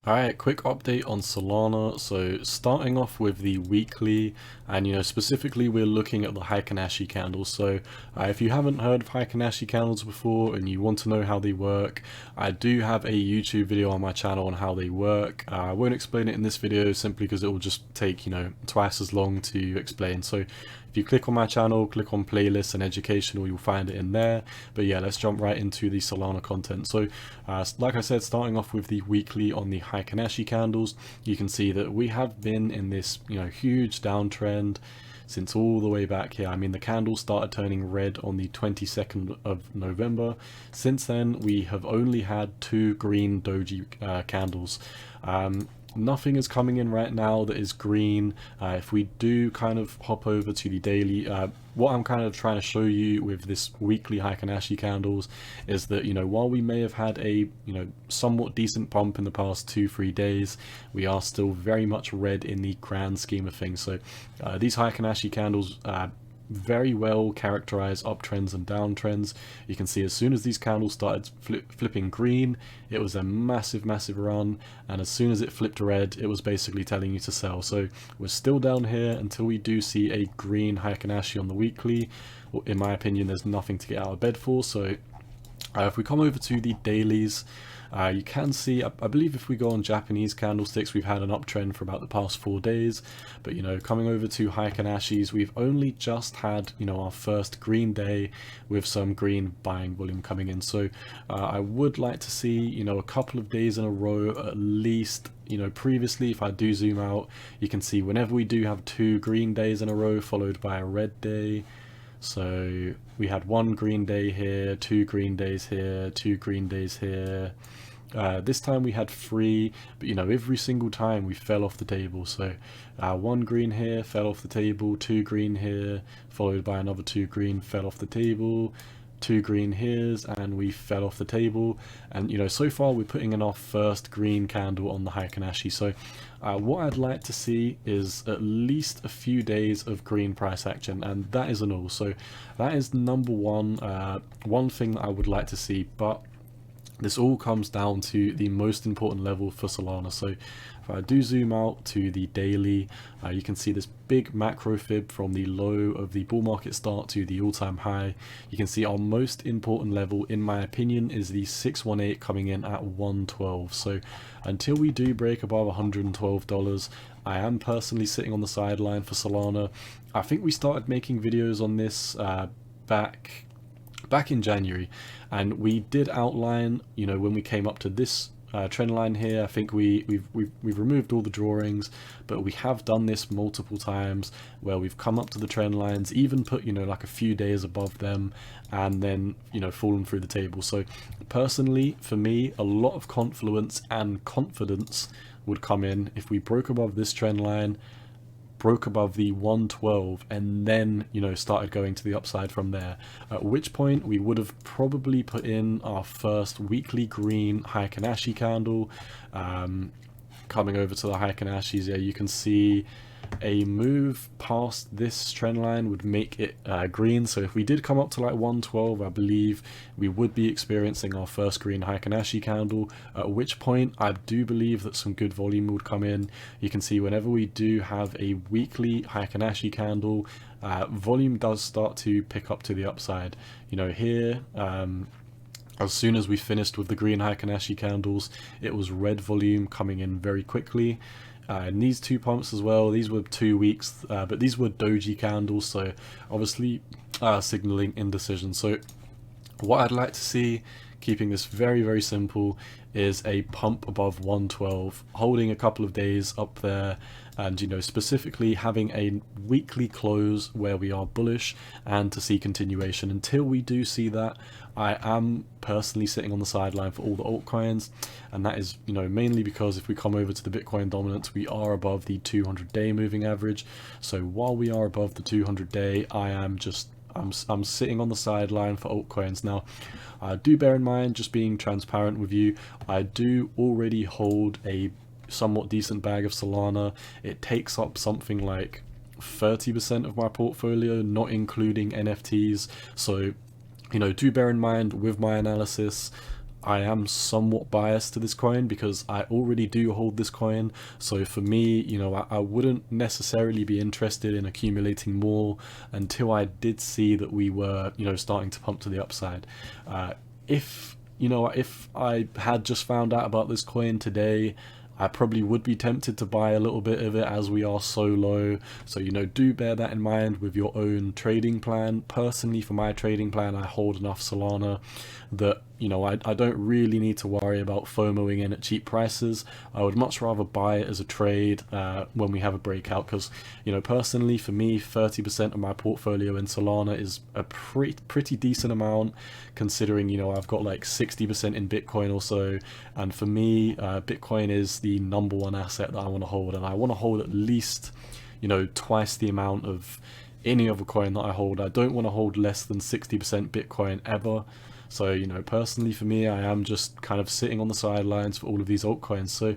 Alright, quick update on Solana. So starting off with the weekly, and specifically we're looking at the Heikin candles. So if you haven't heard of Heikin candles before and you want to know how they work, I do have a YouTube video on my channel on how they work. I won't explain it in this video simply because it will just take twice as long to explain. So if you click on my channel, click on playlists and educational, you'll find it in there. But yeah, let's jump right into the Solana content. So like I said, starting off with the weekly on the Heikin candles, you can see that we have been in this huge downtrend since all the way back here. I mean, the candle started turning red on the 22nd of November. Since then, we have only had two green doji candles. Nothing is coming in right now that is green. If we do kind of hop over to the daily, what I'm kind of trying to show you with this weekly Heikin candles is that while we may have had a somewhat decent pump in the past 2-3 days, we are still very much red in the grand scheme of things. So these Heikin candles very well characterize uptrends and downtrends. You can see as soon as these candles started flipping green, it was a massive run, and as soon as it flipped red, it was basically telling you to sell. So we're still down here until we do see a green Heikin on the weekly. In my opinion, there's nothing to get out of bed for. So if we come over to the dailies, you can see, I believe if we go on Japanese candlesticks, we've had an uptrend for about the past 4 days. But coming over to Heikin, we've only just had our first green day with some green buying volume coming in. So I would like to see a couple of days in a row at least. Previously, if I do zoom out, you can see whenever we do have 2 green days in a row followed by a red day. So we had 1 green day here, 2 green days here, 2 green days here. This time we had 3, but every single time we fell off the table. So 1 green here, fell off the table, 2 green here, followed by another 2 green, fell off the table, 2 green here's, and we fell off the table. And so far we're putting in our first green candle on the Heikin. So what I'd like to see is at least a few days of green price action, and that isn't all. So that is number one thing that I would like to see. But this all comes down to the most important level for Solana. So if I do zoom out to the daily, you can see this big macro fib from the low of the bull market start to the all-time high. You can see our most important level, in my opinion, is the 618 coming in at 112. So until we do break above $112, I am personally sitting on the sideline for Solana. I think we started making videos on this back in January, and we did outline when we came up to this trend line here. I think we've removed all the drawings, but we have done this multiple times where we've come up to the trend lines, even put like a few days above them, and then fallen through the table. So personally, for me, a lot of confluence and confidence would come in if we broke above this trend line, broke above the 112, and then started going to the upside from there, at which point we would have probably put in our first weekly green Heikin candle. Coming over to the Heikin, yeah, you can see a move past this trend line would make it green. So if we did come up to like 112, I believe we would be experiencing our first green Heikin candle, at which point I do believe that some good volume would come in. You can see whenever we do have a weekly Heikin candle, volume does start to pick up to the upside. Here, as soon as we finished with the green Heikin candles, it was red volume coming in very quickly. And these 2 pumps as well, these were 2 weeks, but these were doji candles, so obviously signaling indecision. So what I'd like to see, keeping this very simple, is a pump above 112, holding a couple of days up there, and specifically having a weekly close where we are bullish, and to see continuation. Until we do see that, I am personally sitting on the sideline for all the altcoins, and that is mainly because if we come over to the Bitcoin dominance, we are above the 200-day moving average. So while we are above the 200-day, I'm sitting on the sideline for altcoins. Now, do bear in mind, just being transparent with you, I do already hold a somewhat decent bag of Solana. It takes up something like 30% of my portfolio, not including NFTs. So do bear in mind with my analysis, I am somewhat biased to this coin because I already do hold this coin. So for me, you know, I wouldn't necessarily be interested in accumulating more until I did see that we were, you know, starting to pump to the upside. If you know, if I had just found out about this coin today, I probably would be tempted to buy a little bit of it as we are so low. So, you know, do bear that in mind with your own trading plan. Personally, for my trading plan, I hold enough Solana that, you know, I don't really need to worry about FOMOing in at cheap prices. I would much rather buy it as a trade when we have a breakout because, you know, personally for me, 30% of my portfolio in Solana is a pretty decent amount considering, you know, I've got like 60% in Bitcoin or so. And for me, Bitcoin is the number one asset that I want to hold, and I want to hold at least, you know, twice the amount of any other coin that I hold. I don't want to hold less than 60% Bitcoin ever. So, you know, personally for me, I am just kind of sitting on the sidelines for all of these altcoins. So,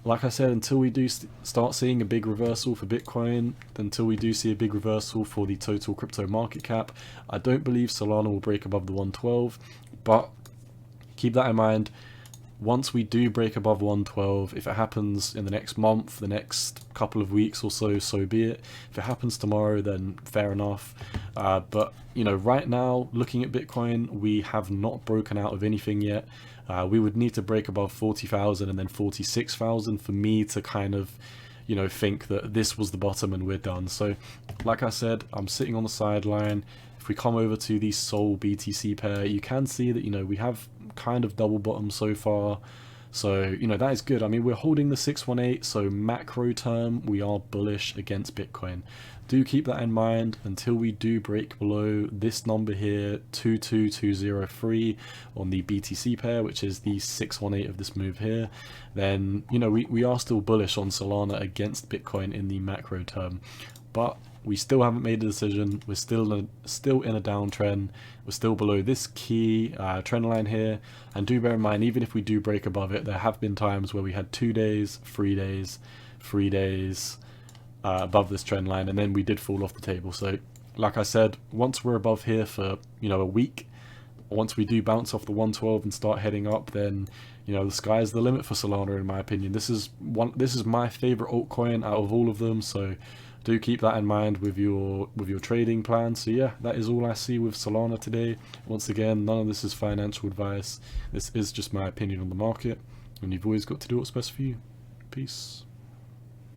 like I said, until we do start seeing a big reversal for Bitcoin, until we do see a big reversal for the total crypto market cap, I don't believe Solana will break above the 112. But keep that in mind. Once we do break above 112, if it happens in the next month, the next couple of weeks or so, so be it. If it happens tomorrow, then fair enough. But, you know, right now, looking at Bitcoin, we have not broken out of anything yet. We would need to break above 40,000 and then 46,000 for me to kind of, you know, think that this was the bottom and we're done. So, like I said, I'm sitting on the sideline. If we come over to the Sol BTC pair, you can see that, you know, we have kind of double bottom so far. So, you know, that is good. I mean, we're holding the 618, so macro term, we are bullish against Bitcoin. Do keep that in mind until we do break below this number here, 22203 on the BTC pair, which is the 618 of this move here. Then, you know, we are still bullish on Solana against Bitcoin in the macro term. But we still haven't made a decision. We're still in a downtrend. We're still below this key trend line here. And do bear in mind, even if we do break above it, there have been times where we had 2 days, 3 days, 3 days above this trend line, and then we did fall off the table. So, like I said, once we're above here for, you know, a week, once we do bounce off the 112 and start heading up, then, you know, the sky's the limit for Solana, in my opinion. This is my favorite altcoin out of all of them. So do keep that in mind with your trading plan. So yeah, that is all I see with Solana today. Once again, none of this is financial advice. This is just my opinion on the market, and you've always got to do what's best for you. Peace.